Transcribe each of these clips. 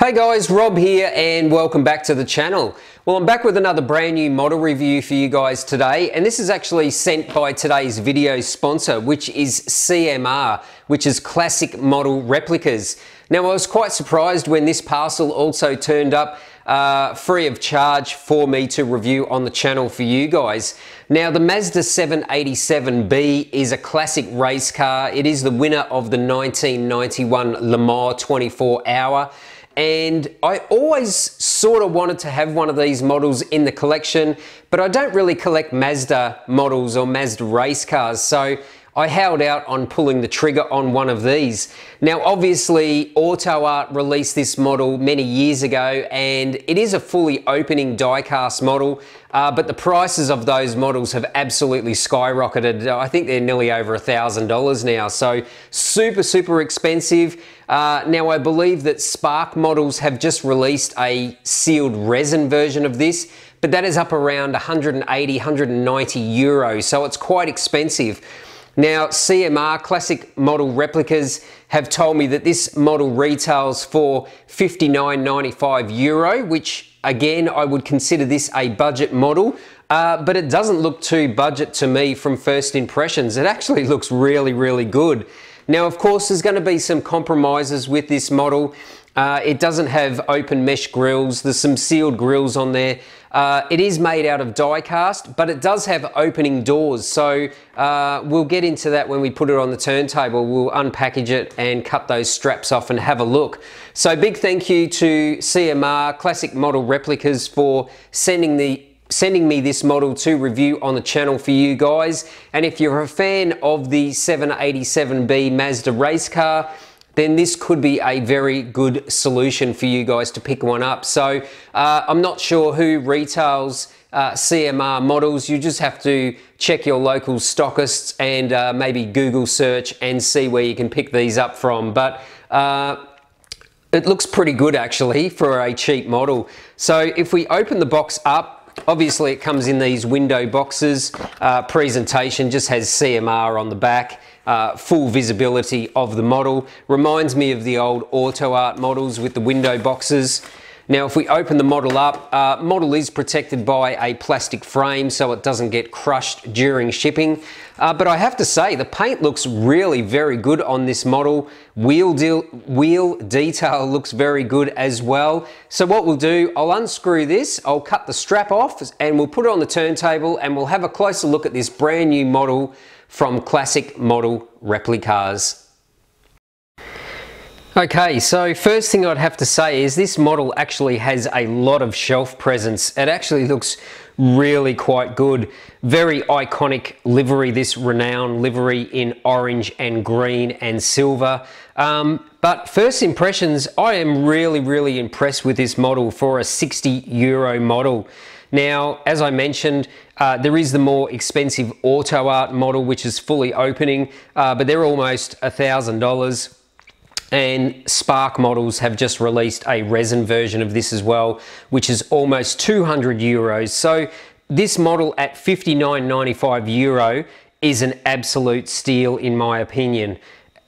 Hey guys, Rob here and welcome back to the channel. Well, I'm back with another brand new model review for you guys today, and this is actually sent by today's video sponsor, which is CMR, which is Classic Model Replicas. Now, I was quite surprised when this parcel also turned up free of charge for me to review on the channel for you guys. Now, the Mazda 787B is a classic race car. It is the winner of the 1991 LeMans 24-hour. And I always sort of wanted to have one of these models in the collection, but I don't really collect Mazda models or Mazda race cars, so I held out on pulling the trigger on one of these. Now, obviously, Auto Art released this model many years ago, and it is a fully opening die-cast model, but the prices of those models have absolutely skyrocketed. I think they're nearly over $1,000 now, so super expensive. Now, I believe that Spark Models have just released a sealed resin version of this, but that is up around 180, 190 euros, so it's quite expensive. Now, CMR, Classic Model Replicas, have told me that this model retails for €59.95, which again, I would consider this a budget model, but it doesn't look too budget to me from first impressions. It actually looks really good. Now, of course, there's going to be some compromises with this model. It doesn't have open mesh grills. There's some sealed grills on there. It is made out of die cast, but it does have opening doors. So we'll get into that when we put it on the turntable. We'll unpackage it and cut those straps off and have a look. So big thank you to CMR, Classic Model Replicas, for sending me this model to review on the channel for you guys. And if you're a fan of the 787B Mazda race car, then this could be a very good solution for you guys to pick one up. So I'm not sure who retails CMR models. You just have to check your local stockists and maybe Google search and see where you can pick these up from. But it looks pretty good actually for a cheap model. So if we open the box up, obviously it comes in these window boxes. Presentation just has CMR on the back. Full visibility of the model. Reminds me of the old Auto Art models with the window boxes. Now, if we open the model up, model is protected by a plastic frame so it doesn't get crushed during shipping. But I have to say, the paint looks really very good on this model. Wheel detail looks very good as well. So what we'll do, I'll unscrew this, I'll cut the strap off, and we'll put it on the turntable, and we'll have a closer look at this brand new model from Classic Model Replicars. Okay, so first thing I'd have to say is this model actually has a lot of shelf presence. It actually looks really quite good. Very iconic livery, this renowned livery in orange and green and silver. But first impressions, I am really impressed with this model for a €60 model. Now, as I mentioned, there is the more expensive Auto Art model, which is fully opening, but they're almost $1,000. And Spark Models have just released a resin version of this as well, which is almost €200. So this model at €59.95 is an absolute steal in my opinion.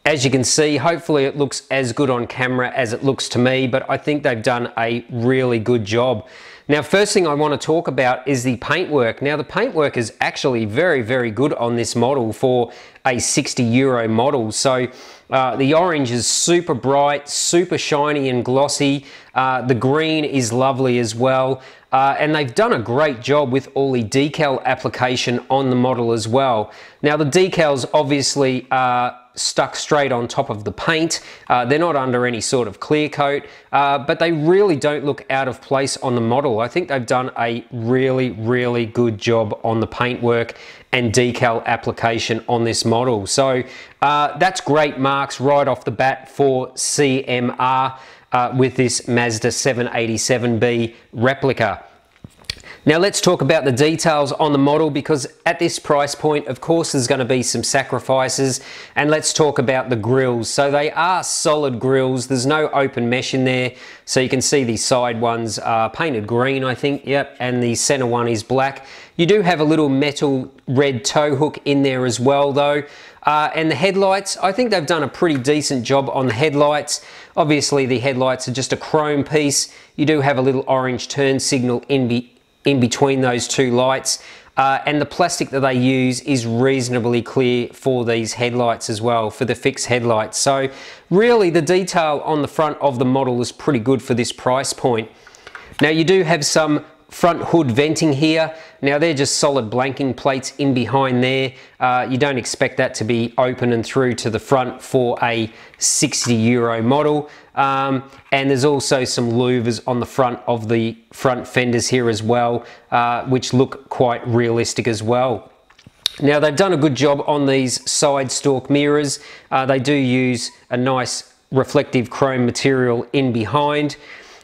As you can see, hopefully it looks as good on camera as it looks to me, but I think they've done a really good job. Now, first thing I want to talk about is the paintwork. Now, the paintwork is actually very good on this model for a €60 model. So the orange is super bright, super shiny and glossy. The green is lovely as well. And they've done a great job with all the decal application on the model as well. Now, the decals obviously are stuck straight on top of the paint. They're not under any sort of clear coat, but they really don't look out of place on the model. I think they've done a really good job on the paintwork and decal application on this model. So that's great marks right off the bat for CMR with this Mazda 787B replica. Now let's talk about the details on the model, because at this price point, of course, there's going to be some sacrifices. And let's talk about the grills. So they are solid grills. There's no open mesh in there. So you can see the side ones are painted green, I think. Yep. And the center one is black. You do have a little metal red tow hook in there as well, though. And the headlights, I think they've done a pretty decent job on the headlights. Obviously, the headlights are just a chrome piece. You do have a little orange turn signal in between those two lights. And the plastic that they use is reasonably clear for these headlights as well, for the fixed headlights. So really, the detail on the front of the model is pretty good for this price point. Now, you do have some front hood venting here. Now they're just solid blanking plates in behind there. You don't expect that to be open and through to the front for a €60 model. And there's also some louvers on the front of the front fenders here as well, which look quite realistic as well. Now they've done a good job on these side stalk mirrors. They do use a nice reflective chrome material in behind.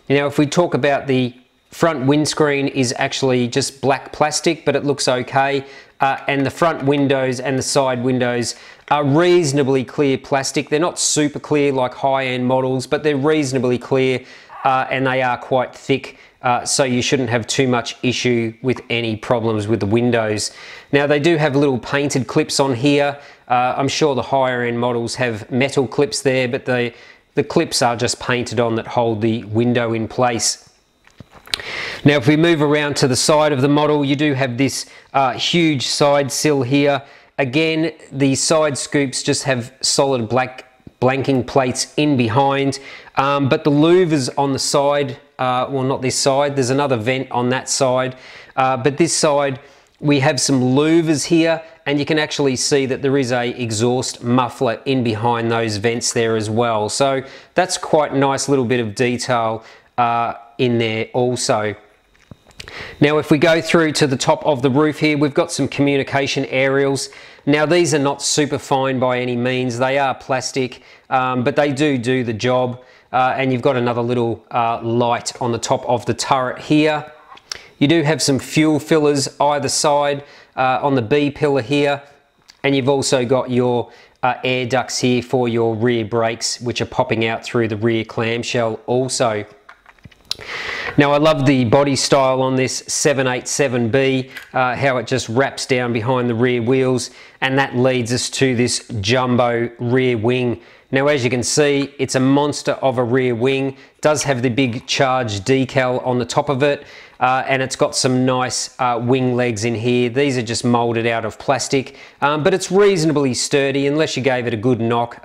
Now if we talk about the front windscreen, is actually just black plastic, but it looks okay. And the front windows and the side windows are reasonably clear plastic. They're not super clear like high-end models, but they're reasonably clear, and they are quite thick, so you shouldn't have too much issue with any problems with the windows. Now they do have little painted clips on here. I'm sure the higher-end models have metal clips there, but the clips are just painted on that hold the window in place. Now if we move around to the side of the model, you do have this huge side sill here. Again, the side scoops just have solid black blanking plates in behind, but the louvers on the side, well, not this side, there's another vent on that side, but this side we have some louvers here, and you can actually see that there is a exhaust muffler in behind those vents there as well. So that's quite a nice little bit of detail in there also. Now if we go through to the top of the roof here, we've got some communication aerials. Now these are not super fine by any means. They are plastic, but they do the job. And you've got another little light on the top of the turret here. You do have some fuel fillers either side on the B pillar here. And you've also got your air ducts here for your rear brakes, which are popping out through the rear clamshell also. Now I love the body style on this 787B, how it just wraps down behind the rear wheels, and that leads us to this jumbo rear wing. Now as you can see, it's a monster of a rear wing. It does have the big charge decal on the top of it, and it's got some nice wing legs in here. These are just molded out of plastic, but it's reasonably sturdy. Unless you gave it a good knock,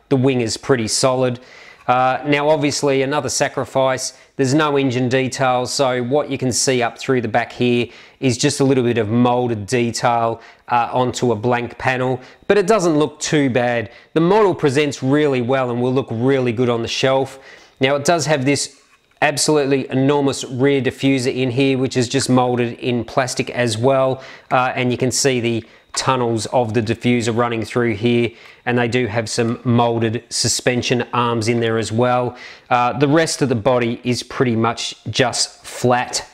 the wing is pretty solid. Now obviously another sacrifice, there's no engine details, so what you can see up through the back here is just a little bit of molded detail onto a blank panel, but it doesn't look too bad. The model presents really well and will look really good on the shelf. Now it does have this absolutely enormous rear diffuser in here, which is just molded in plastic as well, and you can see the tunnels of the diffuser running through here, and they do have some molded suspension arms in there as well. The rest of the body is pretty much just flat.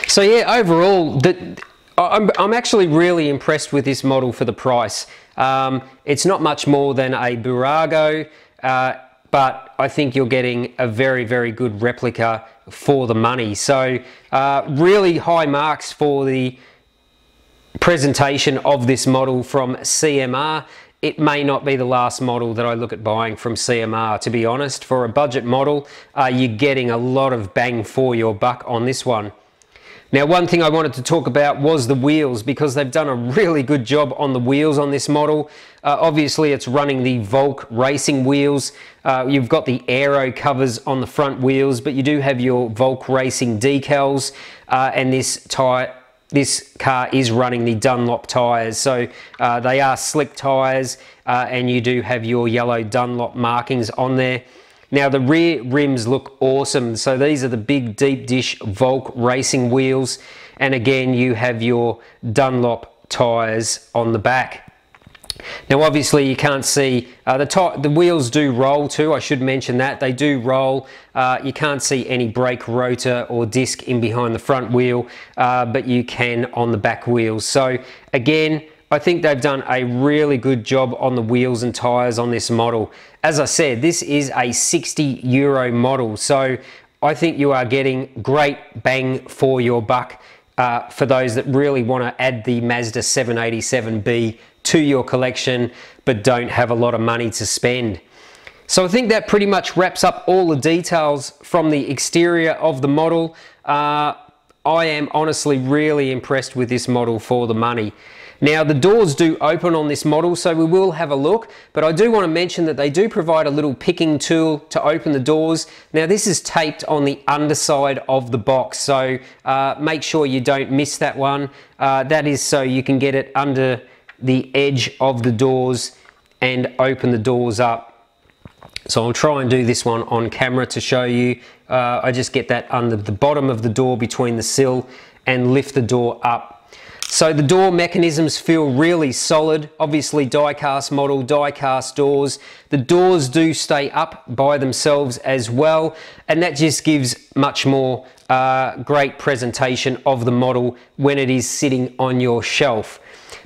So yeah, overall I'm actually really impressed with this model for the price. It's not much more than a Burago, but I think you're getting a very good replica for the money. So really high marks for the presentation of this model from CMR. It may not be the last model that I look at buying from CMR, to be honest. For a budget model, you're getting a lot of bang for your buck on this one. Now one thing I wanted to talk about was the wheels, because they've done a really good job on the wheels on this model. Obviously it's running the Volk racing wheels. You've got the aero covers on the front wheels, but you do have your Volk racing decals, and this car is running the Dunlop tyres, so they are slick tyres, and you do have your yellow Dunlop markings on there. Now the rear rims look awesome, so these are the big deep dish Volk racing wheels, and again you have your Dunlop tyres on the back. Now obviously you can't see, the wheels do roll too, I should mention that, they do roll. You can't see any brake rotor or disc in behind the front wheel, but you can on the back wheels. So again, I think they've done a really good job on the wheels and tyres on this model. As I said, this is a €60 model, so I think you are getting great bang for your buck for those that really want to add the Mazda 787B to your collection but don't have a lot of money to spend. So I think that pretty much wraps up all the details from the exterior of the model. I am honestly really impressed with this model for the money. Now the doors do open on this model, so we will have a look, but I do want to mention that they do provide a little picking tool to open the doors. Now this is taped on the underside of the box, so make sure you don't miss that one. That is so you can get it under the edge of the doors and open the doors up. So I'll try and do this one on camera to show you. I just get that under the bottom of the door between the sill and lift the door up. So the door mechanisms feel really solid. Obviously die-cast model, die-cast doors. The doors do stay up by themselves as well, and that just gives much more great presentation of the model when it is sitting on your shelf.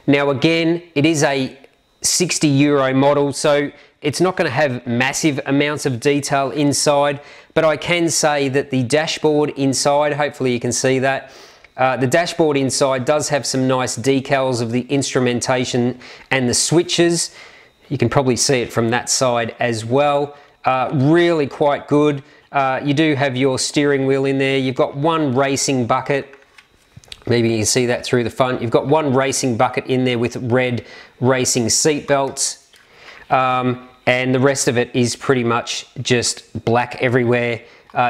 Now again, it is a €60 model, so it's not going to have massive amounts of detail inside, but I can say that the dashboard inside, hopefully you can see that, the dashboard inside does have some nice decals of the instrumentation and the switches. You can probably see it from that side as well. Really quite good. You do have your steering wheel in there. You've got one racing bucket. Maybe you can see that through the front. You've got one racing bucket in there with red racing seat belts. And the rest of it is pretty much just black everywhere.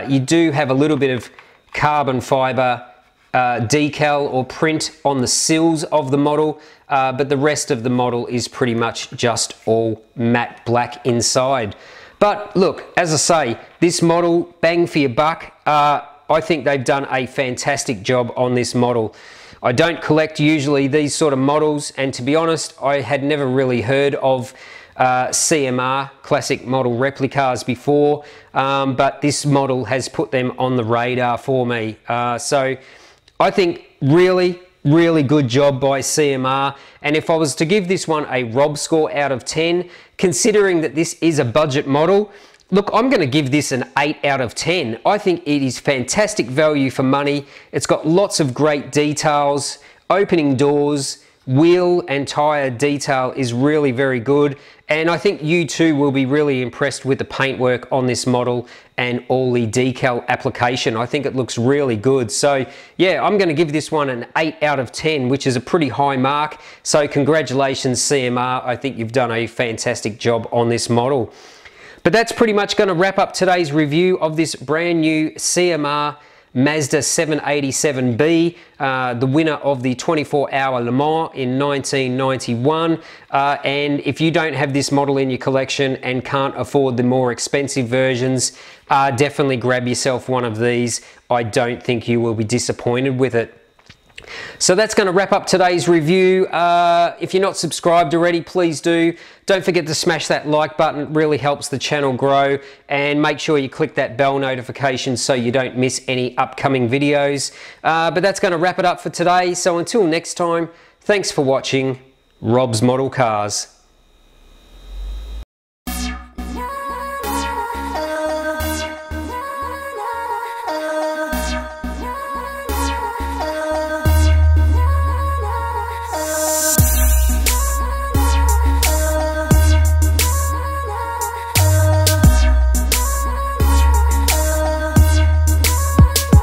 You do have a little bit of carbon fiber decal or print on the sills of the model, but the rest of the model is pretty much just all matte black inside. But look, as I say, this model, bang for your buck. I think they've done a fantastic job on this model. I don't collect usually these sort of models, and to be honest, I had never really heard of CMR, classic model Replicars, before, but this model has put them on the radar for me. So I think really good job by CMR, and if I was to give this one a Rob score out of 10, considering that this is a budget model, look, I'm going to give this an 8 out of 10. I think it is fantastic value for money. It's got lots of great details, opening doors, wheel and tyre detail is really very good, and I think you too will be really impressed with the paintwork on this model and all the decal application. I think it looks really good. So yeah, I'm going to give this one an 8 out of 10, which is a pretty high mark. So congratulations CMR, I think you've done a fantastic job on this model. But that's pretty much going to wrap up today's review of this brand new CMR Mazda 787B, the winner of the 24-hour Le Mans in 1991. And if you don't have this model in your collection and can't afford the more expensive versions, definitely grab yourself one of these. I don't think you will be disappointed with it. So that's going to wrap up today's review. If you're not subscribed already, please do. Don't forget to smash that like button. It really helps the channel grow. And make sure you click that bell notification so you don't miss any upcoming videos. But that's going to wrap it up for today. So until next time, thanks for watching Rob's Model Cars.